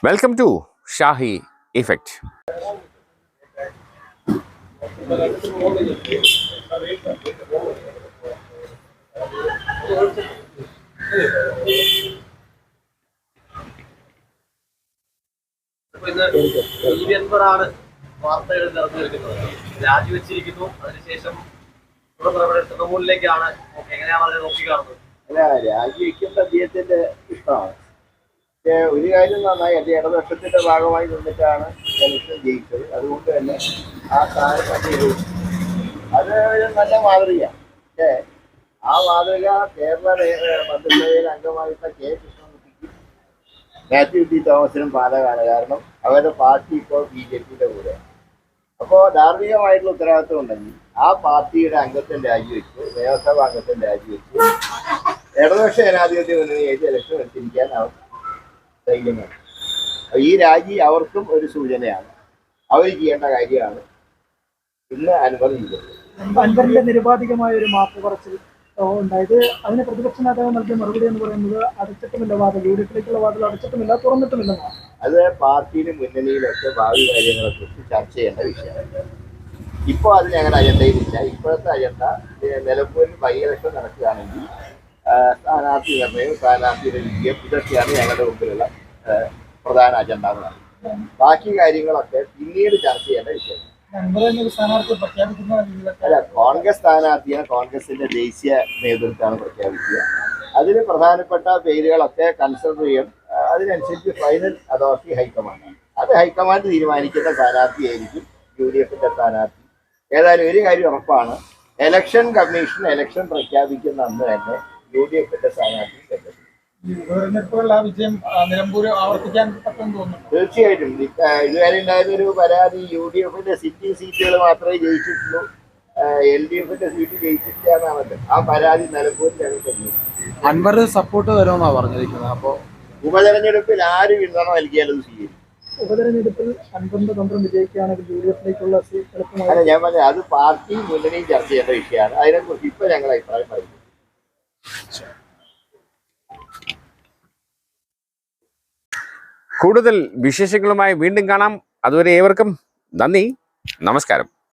Welcome to Shahi Effect. വാർത്തകൾ നിറഞ്ഞിരിക്കുന്നത് രാജിവെച്ചിരിക്കുന്നു. അതിനുശേഷം തൃണമൂലിലേക്കാണ് എങ്ങനെയാണ് നോക്കിക്കാണുന്നത്? അല്ല, രാജിവെക്കുന്ന അദ്ദേഹത്തിന്റെ ഇഷ്ടമാണ്. പക്ഷേ ഒരു കാര്യം നന്നായി, അത് ഇടതുപക്ഷത്തിന്റെ ഭാഗമായി നിന്നിട്ടാണ് ഇലക്ഷൻ ജയിച്ചത്. അതുകൊണ്ട് തന്നെ ആ സ്ഥാനം അത് ഒരു നല്ല മാതൃകയാണ്. പക്ഷേ ആ മാതൃക കേരള മന്ത്രിസഭയിൽ അംഗമായിട്ട് കെ കൃഷ്ണൻകുട്ടിക്കും മാത്യു ടി തോമസിനും ബാധകമാണ്. കാരണം അവരുടെ പാർട്ടി ഇപ്പോൾ BJPയുടെ കൂടെയാണ്. അപ്പോൾ ധാർമ്മികമായിട്ടുള്ള ഉത്തരവാദിത്വം ഉണ്ടെങ്കിൽ ആ പാർട്ടിയുടെ അംഗത്വം രാജിവെച്ച്, നിയമസഭാ അംഗത്വം രാജിവെച്ച് ഇടതുപക്ഷ ജനാധിപത്യ മുന്നണിയായിട്ട് ഇലക്ഷൻ എടുത്തിരിക്കാൻ അവർ ധൈര്യമാണ്. ഈ രാജി അവർക്കും ഒരു സൂചനയാണ്, അവർ ചെയ്യേണ്ട കാര്യമാണ്. ഇന്ന് അനുവദിക്കുന്നത് അൻവറിന്റെ നിരുപാധികമായ ഒരു മാപ്പ് പറച്ചിൽ ഉണ്ടായത്, അതിന് പ്രതിപക്ഷ നേതാവ് നൽകിയ മറുപടി എന്ന് പറയുന്നത് അടച്ചിട്ടുമില്ല വാതിൽ, യൂണിറ്റിലേക്കുള്ള വാതിൽ അടച്ചിട്ടുമില്ല, തുറന്നിട്ടുമില്ലെന്നാണ്. അത് പാർട്ടിയിലും മുന്നണിയിലൊക്കെ ഭാവി കാര്യങ്ങളെക്കുറിച്ച് ചർച്ച ചെയ്യേണ്ട വിഷയമാണ്. ഇപ്പോൾ അതിനങ്ങനെ അജണ്ടയിലില്ല. ഇപ്പോഴത്തെ അജണ്ട നിലമ്പൂരിൽ ബൈ ഇലക്ഷൻ നടക്കുകയാണെങ്കിൽ സ്ഥാനാർത്ഥി നിർണ്ണയം, സ്ഥാനാർത്ഥിയുടെ വിജയം, ഇതൊക്കെയാണ് ഞങ്ങളുടെ മുമ്പിലുള്ള പ്രധാന അജണ്ടകളാണ്. ബാക്കി കാര്യങ്ങളൊക്കെ പിന്നീട് ചർച്ച ചെയ്യേണ്ട വിഷയമാണ്. അല്ല, കോൺഗ്രസ് സ്ഥാനാർത്ഥിയാണ് കോൺഗ്രസിന്റെ ദേശീയ നേതൃത്വമാണ് പ്രഖ്യാപിക്കുക. അതിന് പ്രധാനപ്പെട്ട പേരുകളൊക്കെ കൺസിഡർ ചെയ്യും. അതിനനുസരിച്ച് ഫൈനൽ അതോറിറ്റി ഹൈക്കമാൻഡാണ്. അത് ഹൈക്കമാൻഡ് തീരുമാനിക്കുന്ന സ്ഥാനാർത്ഥിയായിരിക്കും UDFന്റെ സ്ഥാനാർത്ഥി. ഏതായാലും ഒരു കാര്യം ഉറപ്പാണ്, ഇലക്ഷൻ കമ്മീഷൻ ഇലക്ഷൻ പ്രഖ്യാപിക്കുന്ന അന്ന് തന്നെ UDFന്റെ സ്ഥാനാർത്ഥി കണ്ടെത്തും. വിജയം നിലമ്പൂർ ആവർത്തിക്കാൻ പറ്റുമെന്ന് തോന്നുന്നു. തീർച്ചയായിട്ടും. ഇതുവരെ ഉണ്ടായിരുന്നൊരു പരാതി UDFന്റെ സിറ്റിംഗ് സീറ്റുകൾ മാത്രമേ ജയിച്ചിട്ടുള്ളൂ, LDFന്റെ സീറ്റ് ജയിച്ചിട്ടില്ല എന്നാണല്ലോ. ആ പരാതി നിലമ്പൂരിലാണ് തരുന്നത്. അൻവർ സപ്പോർട്ട് തരുമെന്നാണ് പറഞ്ഞിരിക്കുന്നത്. അപ്പോൾ ഉപതെരഞ്ഞെടുപ്പിൽ ആര് പിന്തുണ നൽകിയാലും സ്വീകരിക്കും. ഉപതെരഞ്ഞെടുപ്പിൽ അൻവറിന്റെ തന്ത്രം വിജയിക്കുകയാണെങ്കിൽ UDFിലേക്കുള്ള എളുപ്പമായി. അല്ല, ഞാൻ പറഞ്ഞത് അത് പാർട്ടി മുന്നണിയും ചർച്ച ചെയ്യേണ്ട വിഷയമാണ്. അതിനെക്കുറിച്ച് ഇപ്പൊ ഞങ്ങൾ അഭിപ്രായം പറയുന്നു. കൂടുതൽ വിശേഷങ്ങളുമായി വീണ്ടും കാണാം. അതുവരെ ഏവർക്കും നന്ദി, നമസ്കാരം.